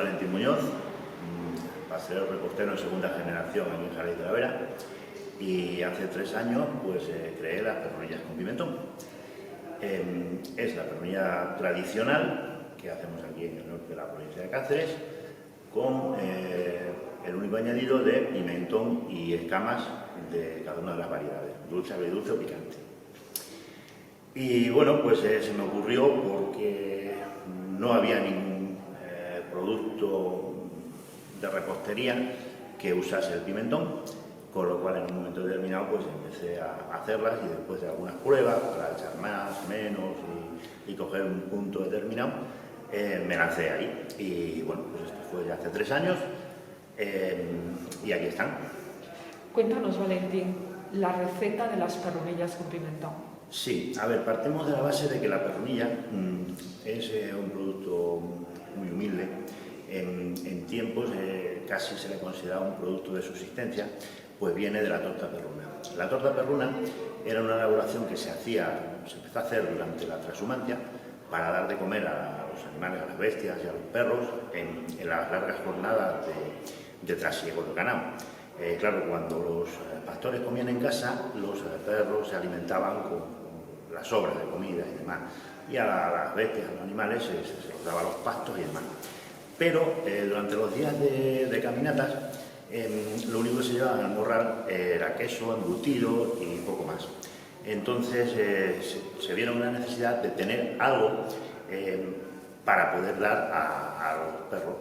Valentín Muñoz, pastelero repostero en segunda generación aquí en Jerez de la Vera, y hace 3 años pues creé las perronillas con pimentón. Es la perronilla tradicional que hacemos aquí en el norte de la provincia de Cáceres, con el único añadido de pimentón y escamas de cada una de las variedades, dulce, agridulce o picante. Y bueno, pues se me ocurrió porque no había ningún producto de repostería que usase el pimentón, con lo cual en un momento determinado pues empecé a hacerlas, y después de algunas pruebas para echar más, menos y coger un punto determinado, me lancé ahí. Y bueno, pues esto fue ya hace 3 años y aquí están. Cuéntanos, Valentín, la receta de las perronillas con pimentón. Sí, a ver, partimos de la base de que la perronilla es un producto muy humilde. En tiempos casi se le consideraba un producto de subsistencia, pues viene de la torta perruna. La torta perruna era una elaboración que se empezó a hacer durante la transhumancia para dar de comer a los animales, a las bestias y a los perros en las largas jornadas de trasiego de ganado. Claro, cuando los pastores comían en casa, los perros se alimentaban con las sobras de comida y demás, y a las bestias, a los animales, se les daba los pastos y demás. Pero durante los días de caminatas, lo único que se llevaban al morral era queso, embutido y poco más. Entonces se vieron una necesidad de tener algo para poder dar a los perros,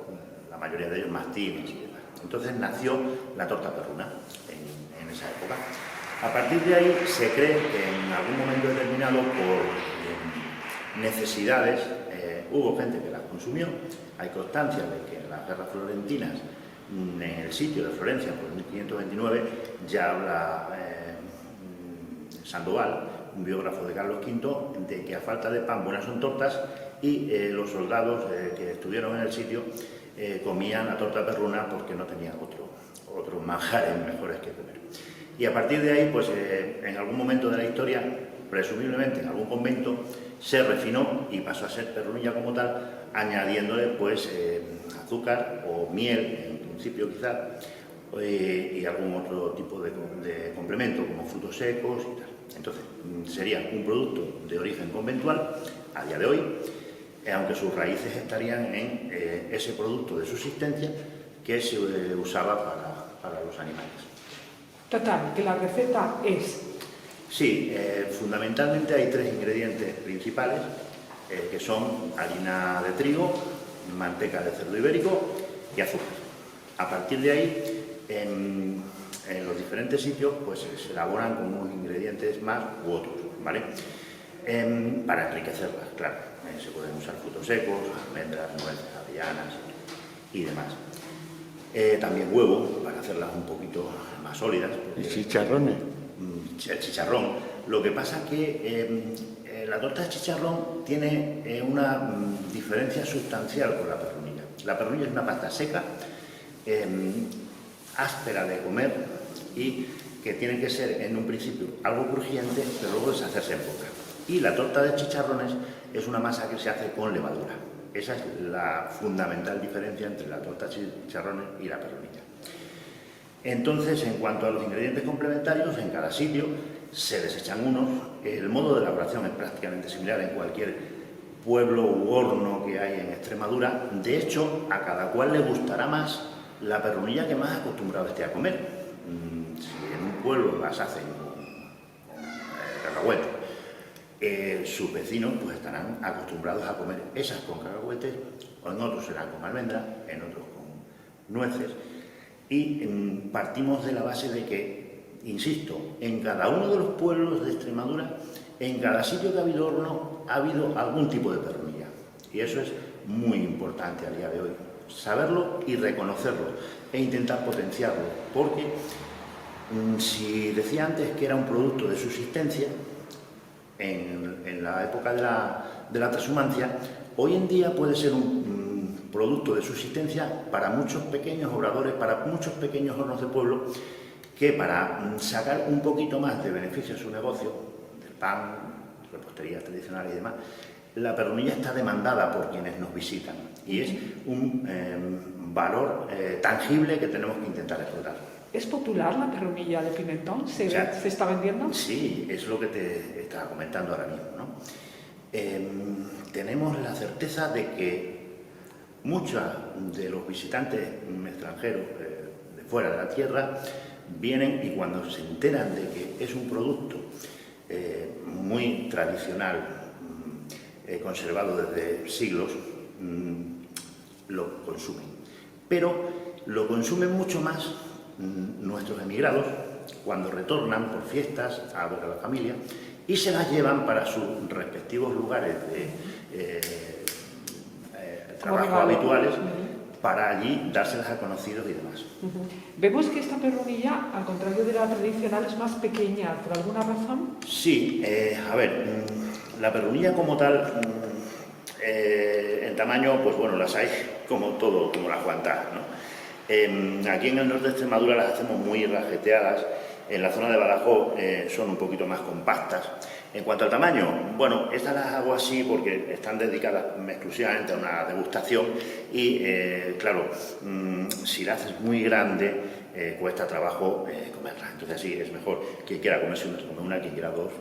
la mayoría de ellos mastines y demás. Entonces nació la torta perruna en esa época. A partir de ahí se cree que en algún momento determinado, por necesidades, hubo gente que las consumió. Hay constancia de que en las guerras florentinas, en el sitio de Florencia, por 1529, ya habla Sandoval, un biógrafo de Carlos V, de que a falta de pan buenas son tortas, y los soldados que estuvieron en el sitio comían la torta perruna porque no tenían otros manjares mejores que comer. Y a partir de ahí, pues en algún momento de la historia, presumiblemente en algún convento, se refinó y pasó a ser perronilla como tal, añadiéndole pues azúcar o miel, en principio quizás, y algún otro tipo de complemento, como frutos secos y tal. Entonces, sería un producto de origen conventual a día de hoy, aunque sus raíces estarían en ese producto de subsistencia que se usaba para los animales. Total, que la receta es... Sí, fundamentalmente hay 3 ingredientes principales, que son harina de trigo, manteca de cerdo ibérico y azúcar. A partir de ahí, en los diferentes sitios, pues se elaboran con unos ingredientes más u otros, ¿vale? Para enriquecerlas, claro. Se pueden usar frutos secos, almendras, nueces, avellanas y demás. También huevo, para hacerlas un poquito más sólidas. ¿Y chicharrones? El chicharrón. Lo que pasa es que la torta de chicharrón tiene una diferencia sustancial con la perronilla. La perronilla es una pasta seca, áspera de comer, y que tiene que ser en un principio algo crujiente, pero luego deshacerse en boca. Y la torta de chicharrones es una masa que se hace con levadura. Esa es la fundamental diferencia entre la torta de chicharrones y la perronilla. Entonces, en cuanto a los ingredientes complementarios, en cada sitio se desechan unos. El modo de elaboración es prácticamente similar en cualquier pueblo u horno que hay en Extremadura. De hecho, a cada cual le gustará más la perronilla que más acostumbrado esté a comer. Si en un pueblo las hacen con cacahuete, sus vecinos pues estarán acostumbrados a comer esas con cacahuetes, o en otros serán con almendras, en otros con nueces. Y partimos de la base de que, insisto, en cada uno de los pueblos de Extremadura, en cada sitio que ha habido horno, ha habido algún tipo de perronilla. Y eso es muy importante a día de hoy, saberlo y reconocerlo, e intentar potenciarlo, porque si decía antes que era un producto de subsistencia, en la época de la transhumancia, hoy en día puede ser un producto de subsistencia para muchos pequeños obradores, para muchos pequeños hornos de pueblo, que para sacar un poquito más de beneficio a su negocio, del pan, repostería tradicional y demás, la perronilla está demandada por quienes nos visitan. y es un valor tangible que tenemos que intentar explotar. ¿Es popular la pernilla de pimentón? ¿Se está vendiendo? Sí, es lo que te estaba comentando ahora mismo, ¿no? Tenemos la certeza de que muchos de los visitantes extranjeros de fuera de la tierra vienen y cuando se enteran de que es un producto muy tradicional, conservado desde siglos, lo consumen. Pero lo consumen mucho más nuestros emigrados cuando retornan por fiestas a ver a la familia y se las llevan para sus respectivos lugares de trabajo habituales para allí dárselas a conocidos y demás. Vemos que esta pernilla, al contrario de la tradicional, es más pequeña. ¿Por alguna razón? Sí, a ver, la pernilla como tal, en tamaño, pues bueno, las hay como todo, como las guantas, ¿no? Aquí en el norte de Extremadura las hacemos muy rajeteadas, en la zona de Badajoz son un poquito más compactas. En cuanto al tamaño, bueno, estas las hago así porque están dedicadas exclusivamente a una degustación y, claro, si la haces muy grande, cuesta trabajo comerla. Entonces así es mejor quien quiera comerse una, quien quiera dos,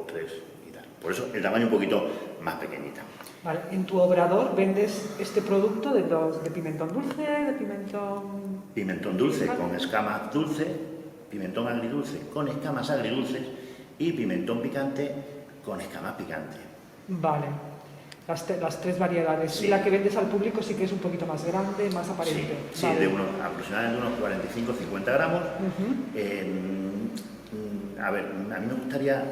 tres y tal. Por eso el tamaño un poquito más pequeñita. Vale. En tu obrador vendes este producto de pimentón dulce, de pimentón... Pimentón dulce con escamas dulces, pimentón agridulce con escamas agridulces y pimentón picante con escamas picantes. Vale, las tres variedades. Sí. Y la que vendes al público sí que es un poquito más grande, más aparente. Sí, vale. de aproximadamente unos 45-50 gramos. A ver, a mí me gustaría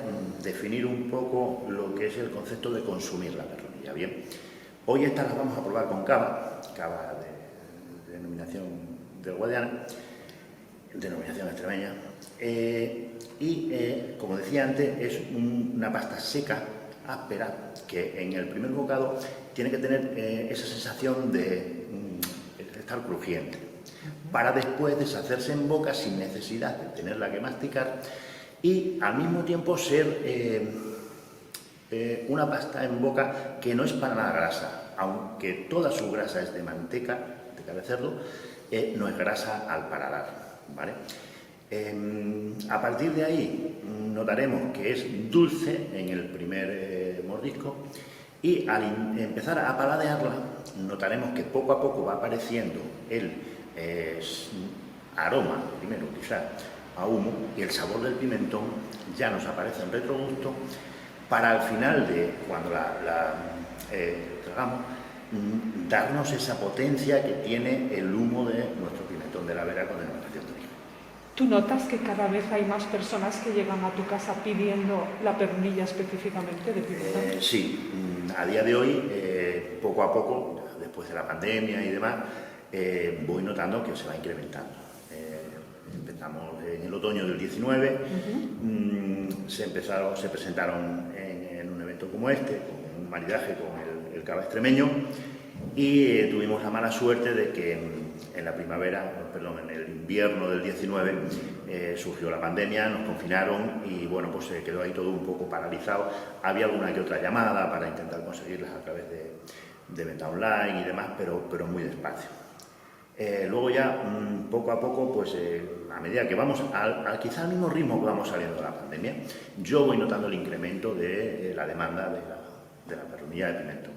definir un poco lo que es el concepto de consumir la pernilla. Bien, hoy estas las vamos a probar con cava de denominación del Guadiana, denominación extremeña. Como decía antes, es una pasta seca, áspera, que en el primer bocado tiene que tener esa sensación de estar crujiente, para después deshacerse en boca sin necesidad de tenerla que masticar y al mismo tiempo ser una pasta en boca que no es para nada grasa, aunque toda su grasa es de manteca de cerdo, no es grasa al paladar, ¿vale? A partir de ahí notaremos que es dulce en el primer mordisco y al empezar a paladearla notaremos que poco a poco va apareciendo el aroma, primero quizás a humo, y el sabor del pimentón ya nos aparece en retrogusto para al final de cuando la tragamos darnos esa potencia que tiene el humo de nuestro pimentón de la Vera con denominación de origen. ¿Tú notas que cada vez hay más personas que llegan a tu casa pidiendo la pernilla específicamente de pimentón? Sí, a día de hoy, poco a poco, después de la pandemia y demás, voy notando que se va incrementando. Empezamos en el otoño del 19, se presentaron en un evento como este, con un maridaje con el cava extremeño, y tuvimos la mala suerte de que en el invierno del 19 surgió la pandemia, nos confinaron y bueno, pues se quedó ahí todo un poco paralizado. Había alguna que otra llamada para intentar conseguirlas a través de venta online y demás, pero muy despacio. Luego ya, poco a poco, pues a medida que vamos, quizá al mismo ritmo que vamos saliendo de la pandemia, yo voy notando el incremento de la demanda de la pernilla de pimentón.